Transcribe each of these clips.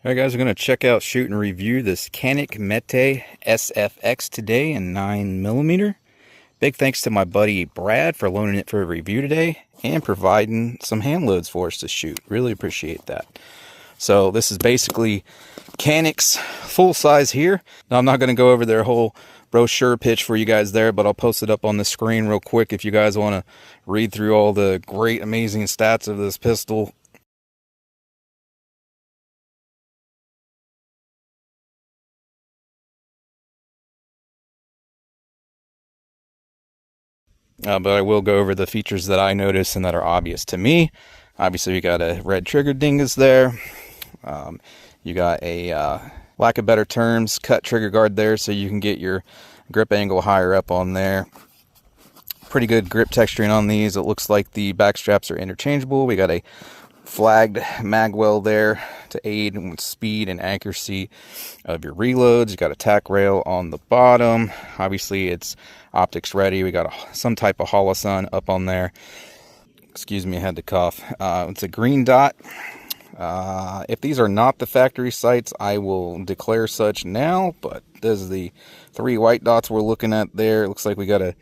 Alright guys, we're going to check out, shoot, and review this Canik Mete SFX today in 9mm. Big thanks to my buddy Brad for loaning it for a review today and providing some hand loads for us to shoot. Really appreciate that. So this is basically Canik's full size here. Now I'm not going to go over their whole brochure pitch for you guys there, but I'll post it up on the screen real quick if you guys want to read through all the great, amazing stats of this pistol. But I will go over the features that I notice and that are obvious to me. Obviously, you got a red trigger dingus there. You got a, lack of better terms, cut trigger guard there so you can get your grip angle higher up on there. Pretty good grip texturing on these. It looks like the back straps are interchangeable. We got a flagged mag well there to aid with speed and accuracy of your reloads. You got a tack rail on the bottom. Obviously it's optics ready. We got some type of holosun up on there. Excuse me, I had to cough. It's a green dot. If these are not the factory sights, I will declare such now, but this is the 3 white dots we're looking at there. It looks like we got a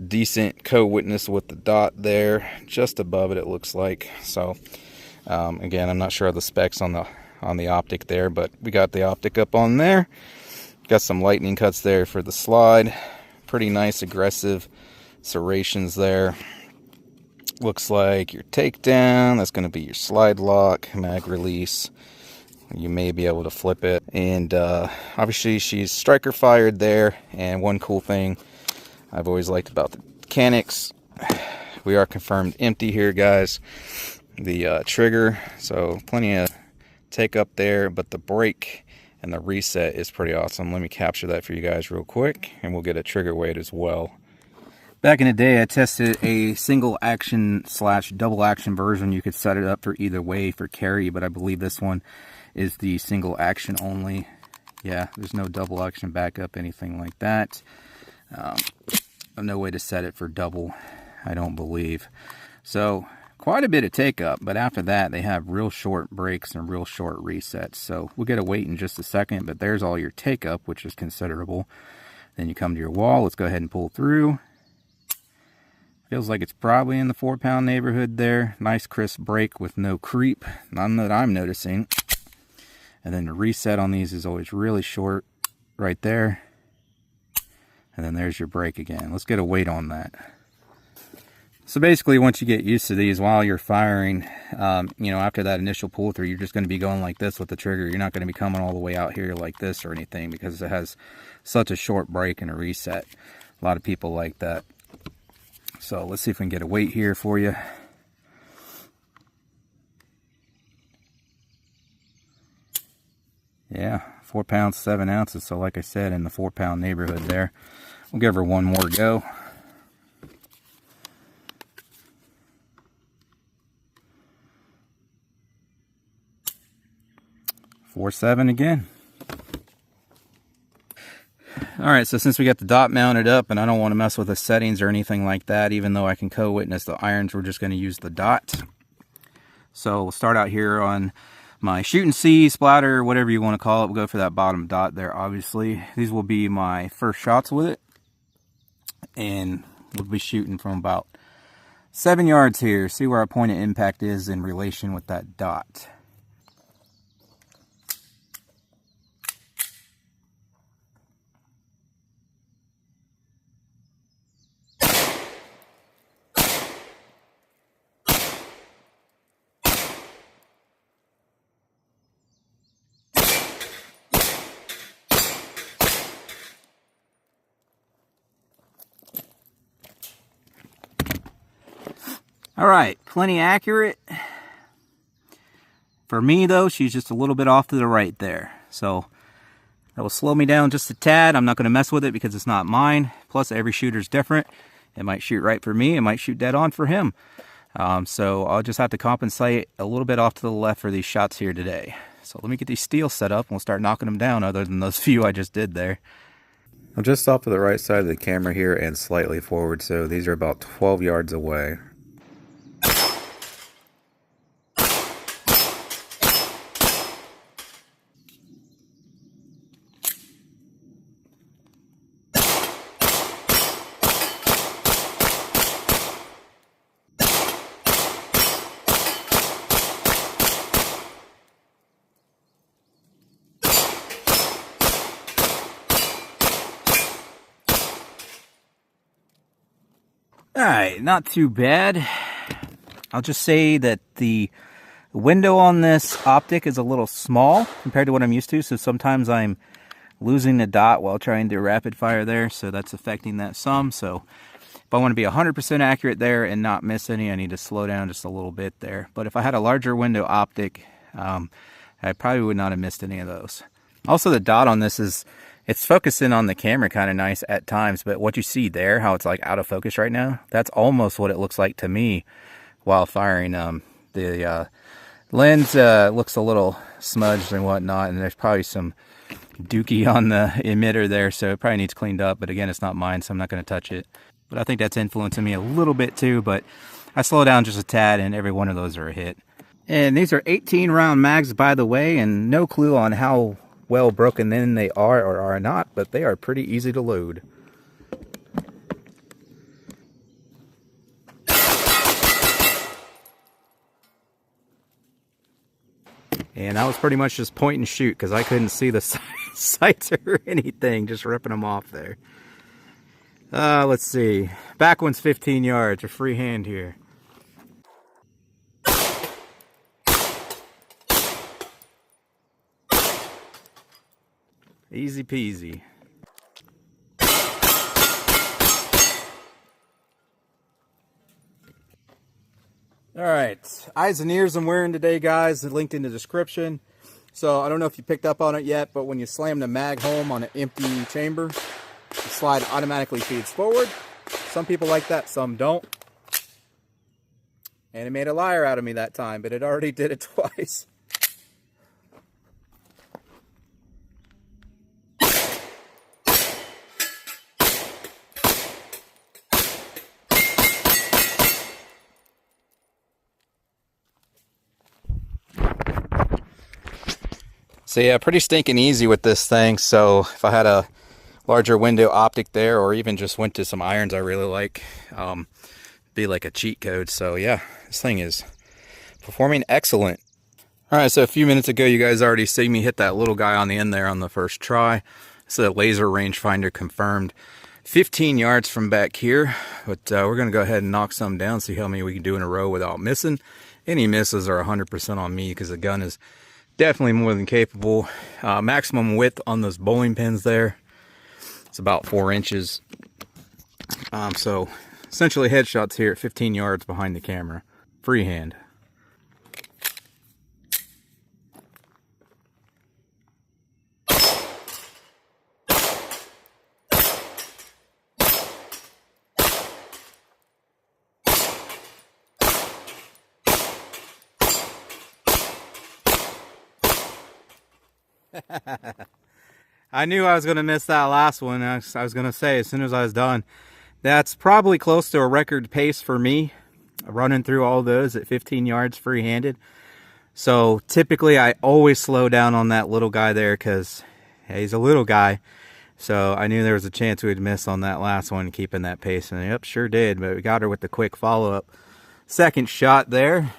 decent co-witness with the dot there just above it, it looks like. So again, I'm not sure of the specs on the optic there, but we got the optic up on there. Got some lightning cuts there for the slide. Pretty nice aggressive serrations there. Looks like your takedown, that's going to be your slide lock, mag release. You may be able to flip it. And obviously she's striker fired there. And one cool thing I've always liked about the Caniks, we are confirmed empty here, guys. The trigger, so plenty of take up there, but the brake and the reset is pretty awesome. Let me capture that for you guys real quick, and we'll get a trigger weight as well. Back in the day, I tested a single action / double action version. You could set it up for either way for carry, but I believe this one is the single action only. Yeah, there's no double action backup, anything like that. No way to set it for double, I don't believe. So quite a bit of take up, but after that they have real short breaks and real short resets. So we'll get a weight in just a second, but there's all your take up, which is considerable. Then you come to your wall. Let's go ahead and pull through. Feels like it's probably in the 4-pound neighborhood there. Nice crisp break with no creep, none that I'm noticing. And then the reset on these is always really short right there. And then there's your break again. Let's get a weight on that. So basically, once you get used to these while you're firing, you know, after that initial pull through, you're just going to be going like this with the trigger. You're not going to be coming all the way out here like this or anything, because it has such a short break and a reset. A lot of people like that. So let's see if we can get a weight here for you. Yeah, 4 pounds, 7 ounces. So like I said, in the 4-pound neighborhood there. We'll give her one more go. Four 7 again. Alright, so since we got the dot mounted up and I don't want to mess with the settings or anything like that, even though I can co-witness the irons, we're just going to use the dot. So we'll start out here on my shoot and see, splatter, whatever you want to call it. We'll go for that bottom dot there, obviously. These will be my first shots with it. And we'll be shooting from about 7 yards here. See where our point of impact is in relation with that dot. All right, plenty accurate. For me though, she's just a little bit off to the right there. So that will slow me down just a tad. I'm not going to mess with it because it's not mine. Plus every shooter's different. It might shoot right for me. It might shoot dead on for him. So I'll just have to compensate a little bit off to the left for these shots here today. So let me get these steels set up and we'll start knocking them down, other than those few I just did there. I'm just off to the right side of the camera here and slightly forward, so these are about 12 yards away. Alright, not too bad. I'll just say that the window on this optic is a little small compared to what I'm used to, so sometimes I'm losing the dot while trying to rapid fire there, so that's affecting that some. So if I want to be 100% accurate there and not miss any, I need to slow down just a little bit there. But if I had a larger window optic, I probably would not have missed any of those. Also, the dot on this it's focusing on the camera kind of nice at times, but what you see there, how it's like out of focus right now, that's almost what it looks like to me while firing. The lens looks a little smudged and whatnot, and there's probably some dookie on the emitter there, so it probably needs cleaned up, but again, it's not mine, so I'm not going to touch it. But I think that's influencing me a little bit too, but I slow down just a tad and every one of those are a hit. And these are 18 round mags, by the way, and no clue on how well broken in they are or are not, but they are pretty easy to load. And I was pretty much just point and shoot because I couldn't see the sights or anything, just ripping them off there. Let's see. Back one's 15 yards, a free hand here. Easy peasy. Alright, eyes and ears I'm wearing today, guys, linked in the description. So I don't know if you picked up on it yet, but when you slam the mag home on an empty chamber, the slide automatically feeds forward. Some people like that, some don't. And it made a liar out of me that time, but it already did it twice. So yeah, pretty stinking easy with this thing. So if I had a larger window optic there, or even just went to some irons I really like, be like a cheat code. So yeah, this thing is performing excellent. All right, so a few minutes ago, you guys already see me hit that little guy on the end there on the first try. It's a laser rangefinder confirmed. 15 yards from back here, but we're gonna go ahead and knock some down, see how many we can do in a row without missing. Any misses are 100% on me because the gun is definitely more than capable. Maximum width on those bowling pins there, it's about 4 inches. So essentially headshots here at 15 yards behind the camera. Freehand. I knew I was going to miss that last one. I was going to say, as soon as I was done, that's probably close to a record pace for me, running through all those at 15 yards free-handed. So typically I always slow down on that little guy there because he's a little guy. So I knew there was a chance we'd miss on that last one, keeping that pace. And yep, sure did. But we got her with the quick follow-up. Second shot there.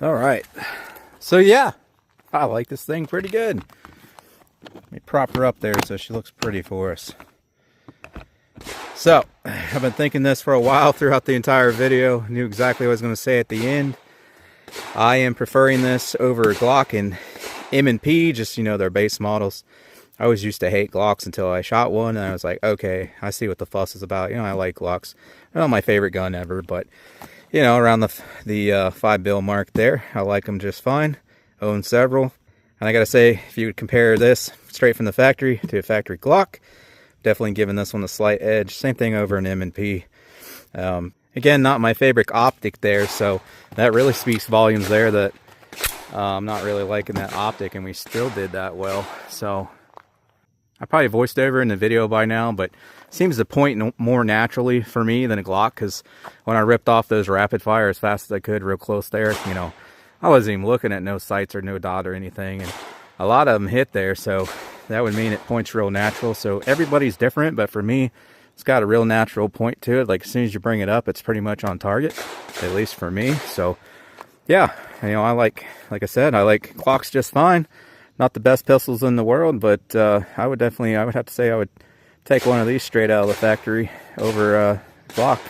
All right, so yeah, I like this thing pretty good. Let me prop her up there so she looks pretty for us. So I've been thinking this for a while throughout the entire video. Knew exactly what I was going to say at the end. I am preferring this over Glock and M&P, just, you know, their base models. I always used to hate Glocks until I shot one, and I was like, okay, I see what the fuss is about. You know, I like Glocks. They're not my favorite gun ever, but you know, around the 5 bill mark there, I like them just fine. Own several. And I gotta say, if you would compare this straight from the factory to a factory Glock, definitely giving this one a slight edge. Same thing over an M&P. Again, not my favorite optic there, so that really speaks volumes there that I'm not really liking that optic, and we still did that well. So I probably voiced over in the video by now, but it seems to point more naturally for me than a Glock, because when I ripped off those rapid fire as fast as I could real close there, you know, I wasn't even looking at no sights or no dot or anything, and a lot of them hit there, so that would mean it points real natural. So everybody's different, but for me, it's got a real natural point to it. Like as soon as you bring it up, it's pretty much on target, at least for me. So yeah, you know, like I said, I like Glocks just fine. Not the best pistols in the world, but I would have to say I would take one of these straight out of the factory over Glock.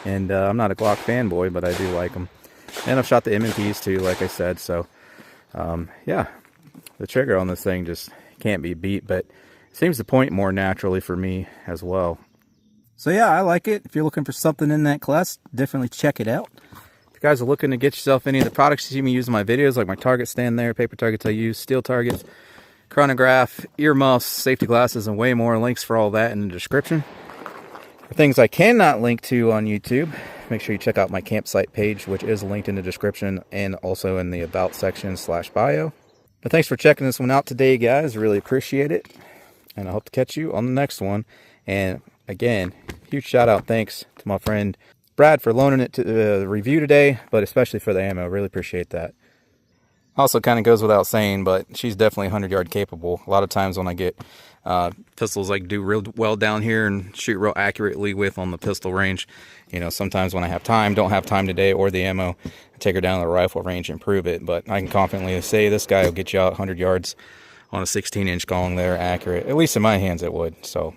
And I'm not a Glock fanboy, but I do like them. And I've shot the M&Ps too, like I said. So yeah, the trigger on this thing just can't be beat, but it seems to point more naturally for me as well. So yeah, I like it. If you're looking for something in that class, definitely check it out. If you guys are looking to get yourself any of the products you see me use in my videos, like my target stand there, paper targets I use, steel targets, chronograph, earmuffs, safety glasses, and way more, links for all that in the description. For things I cannot link to on YouTube, make sure you check out my campsite page, which is linked in the description and also in the about section / bio. But thanks for checking this one out today, guys. Really appreciate it. And I hope to catch you on the next one. And again, huge shout out thanks to my friend Brad for loaning it to the review today, but especially for the ammo. Really appreciate that. Also kind of goes without saying, but she's definitely 100-yard capable. A lot of times when I get pistols I do real well down here and shoot real accurately with on the pistol range, you know, sometimes when I have time, don't have time today or the ammo, I take her down to the rifle range and prove it. But I can confidently say this guy will get you out 100 yards on a 16-inch gong there, accurate. At least in my hands it would. So